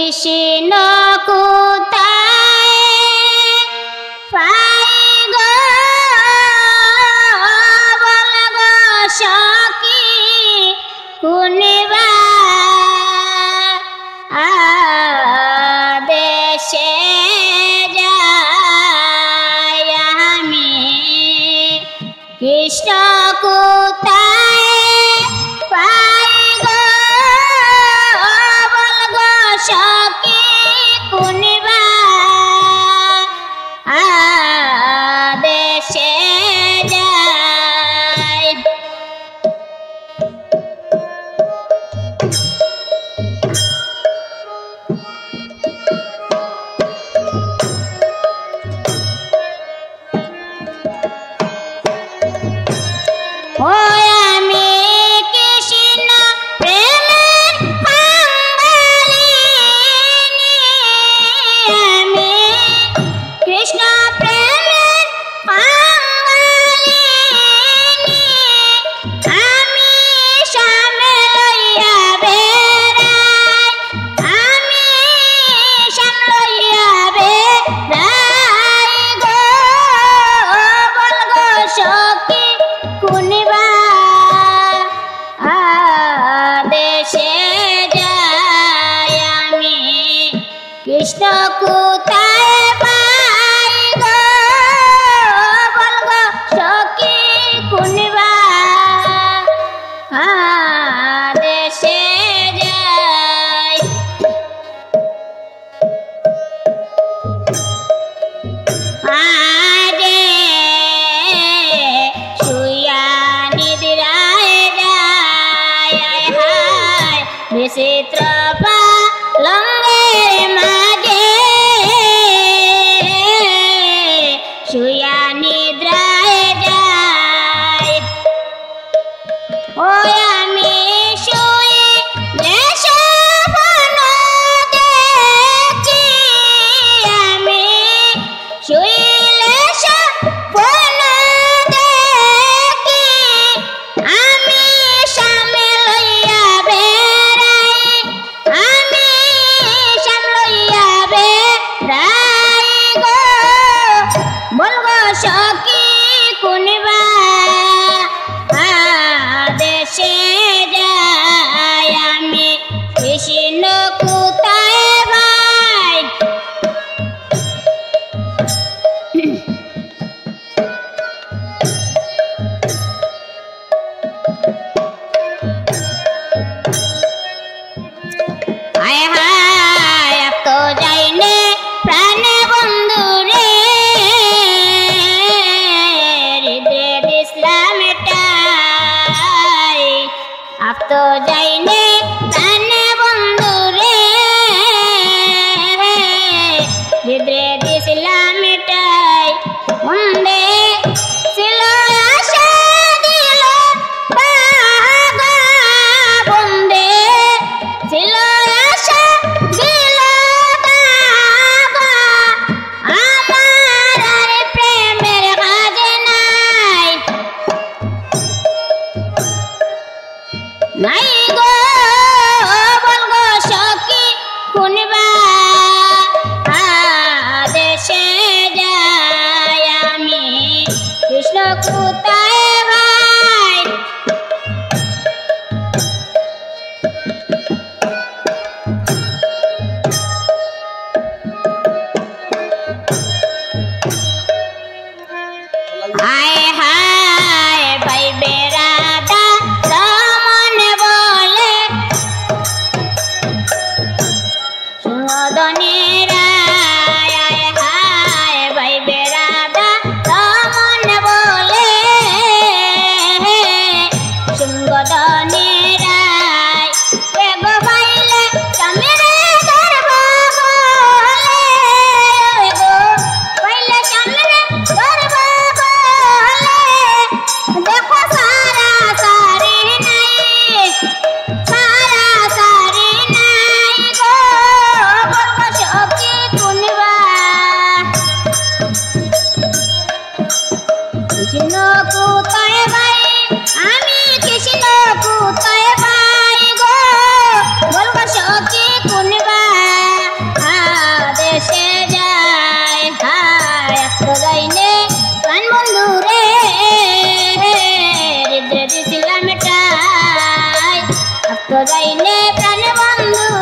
কৃষ্ণ কোথায় পাই গো বল গো সখী কোনবা দেশে যাই আমি কৃষ্ণ কোথায় পাই গো বল গো সখী কোনবা দেশে যাই ও আমি কৃষ্ণ প্রেমের পাগলিনী আমি কৃষ্ণ প্রেমের পাগলিনী আমি সামনে লইয়া বেড়াই আমি সামনে লইয়া বেড়াই গো বল গো সখী কোনবা দেশে যাই আমি কৃষ্ণ কোথায় পাই গো বল গো সখী কোনবা দেশে যাই আজে শুইয়া নিদ্রায় যায় হায় বিচিত্র পালঙ্গের মাঝে শুইয়া নিদ্রায় যায় ও আমি শুয়ে স্বপ্ন দেখি আমি শুইলে স্বপ্ন দেখি আমি সামনে লইয়া বেড়াই আমি সামনে লইয়া বেড়াই গো বল গো সখী কোনবা দেশে যাই আমি কৃষ্ণ কোথায় ভাই হায় হায় আপ তো যাইনে প্রাণে বন্ধু রে হৃদয়ে দিসলাম এটাই আপ তো যাইনে প্রাণে বন্ধু রে হৃদয়ে দিসলাম এটাই বন্দে ছিল আশা দিল বাগা বন্দে ছিল আশা দিল বাগা আমার আর প্রেমের কাজে নাই নাই গো যাইনে প্রাণ বন্ধু